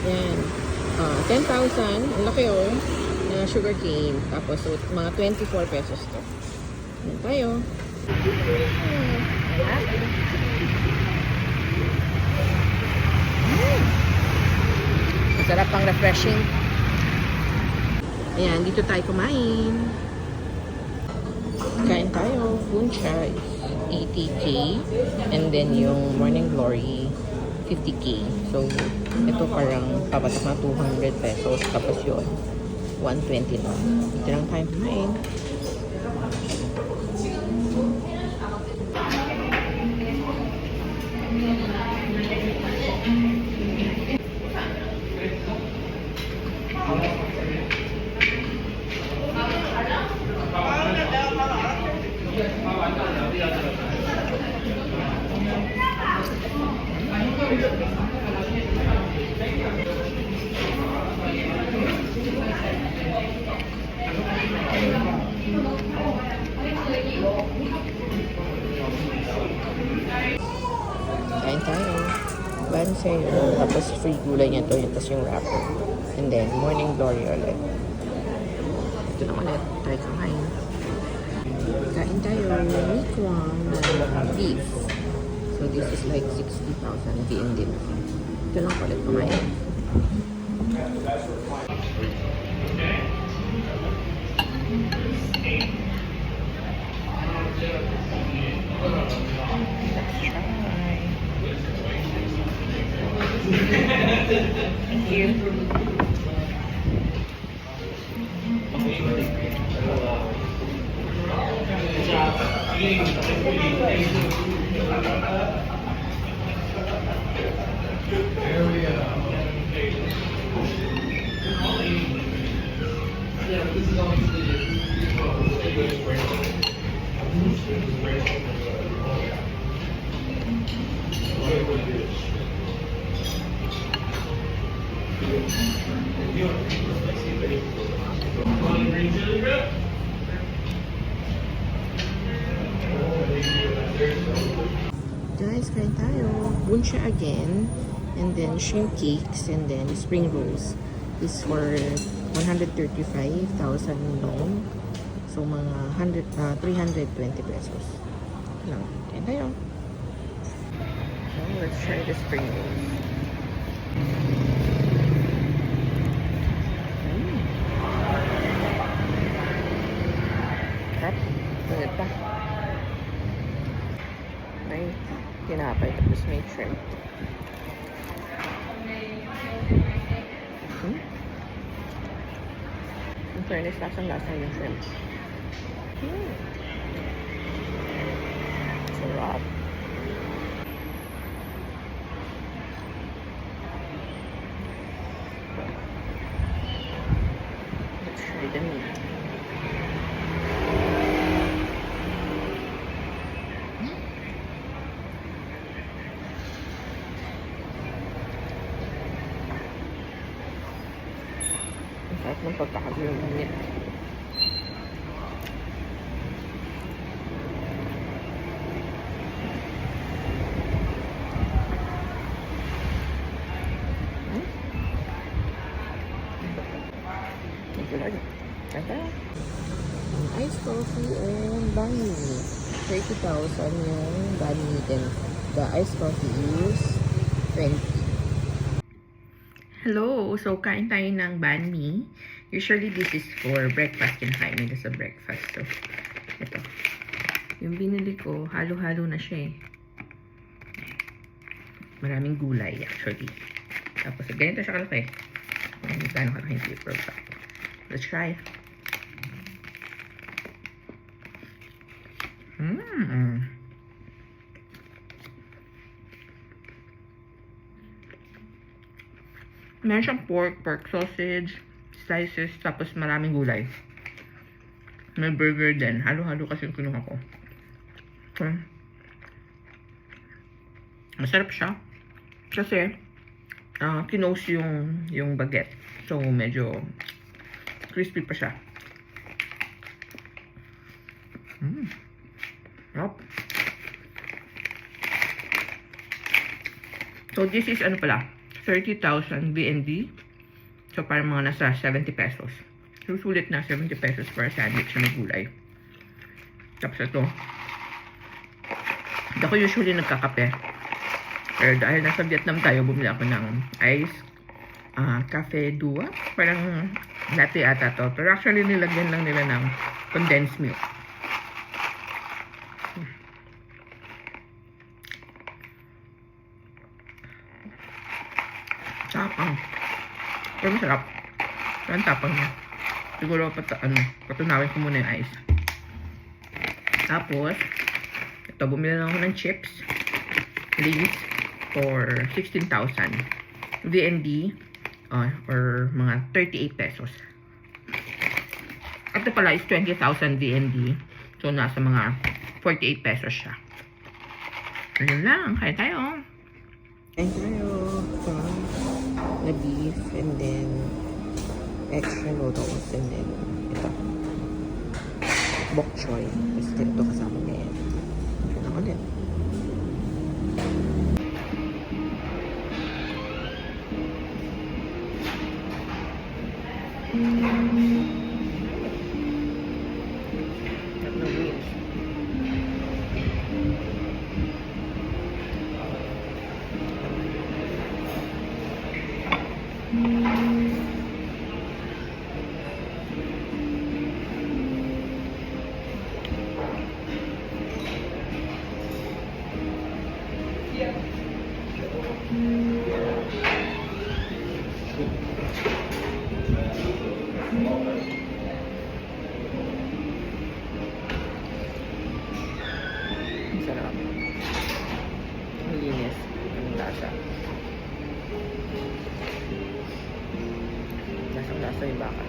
Yan. 10,000. Ang laki oh. Na sugar cane. Tapos so, mga 24 pesos to. Yan tayo. Masarap pang refreshing. Ayan, dito tayo kumain. Kain tayo. Buncha is 80k. And then yung Morning Glory, 50k. So, ito parang papatak na 200 pesos. Tapos yun, 120 na. Dito lang tayo kumain. Kain tayo. Ban sa'yo. Tapos free gulay niya to. Tapos yung wrapper. And then, Morning Glory ulit. Ito na ulit. Tayo kumain. Kain tayo. Mikwang beef. So, this is like 60,000 din. Ito lang ulit kumain. Thank you. Guys, kain tayo. Buncha again. And then shrimp cakes. And then spring rolls. This for 135,000 long. So, mga 320 pesos. Lang. Kain tayo. So, let's try the spring rolls. Sarap. Sunod pa. May tinapay tapos may shrimp. In fairness, lasang-lasa yung shrimp. Sarap. Let's try the meat. Ang sarap ng pagkakagulong ng meat. Iced coffee and banh mi. 30,000 yung banh mi. Then the iced coffee is 20. Hello! So, kain tayo ng banh mi. Usually, this is for breakfast. Kinakain nila sa breakfast. So, ito. Yung binili ko, halo-halo na siya eh. Maraming gulay actually. Tapos, ganito siya kalaki. Gano'ng kalaki yung paper bag. Let's try. Meron siyang pork sausage, slices, tapos maraming gulay. May burger din. Halo-halo kasi yung kinuha ko. Okay. Masarap siya. Kasi, kinose yung baguette. So, medyo crispy pa siya. Yep. So, this is ano pala? 30,000 BND. So, parang mga nasa 70 pesos. Susulit na 70 pesos for a sandwich na may gulay. Tapos ito. Hindi ako usually nagkakape. Pero dahil nasa Vietnam tayo, bumili ako ng ice cafe dua. Parang latte ata to. Pero actually, nilagyan lang nila ng condensed milk. Tapang. Pero masarap. Ang tapang niya. Siguro patunawin ko muna yung ice. Tapos, ito, bumili lang ako ng chips. Lay's for 16,000. VND, or mga 38 pesos. Ito pala is 20,000 VND. So, nasa mga 48 pesos siya. Ayun lang. Kaya tayo. Kain tayo. Na beef and then extra noodles and then ito. Bok choy. Tapos ito kasama niya yan. Ito na ulit. Sarap. Ang linis. Ang lasa. Lasang-lasa yung baka.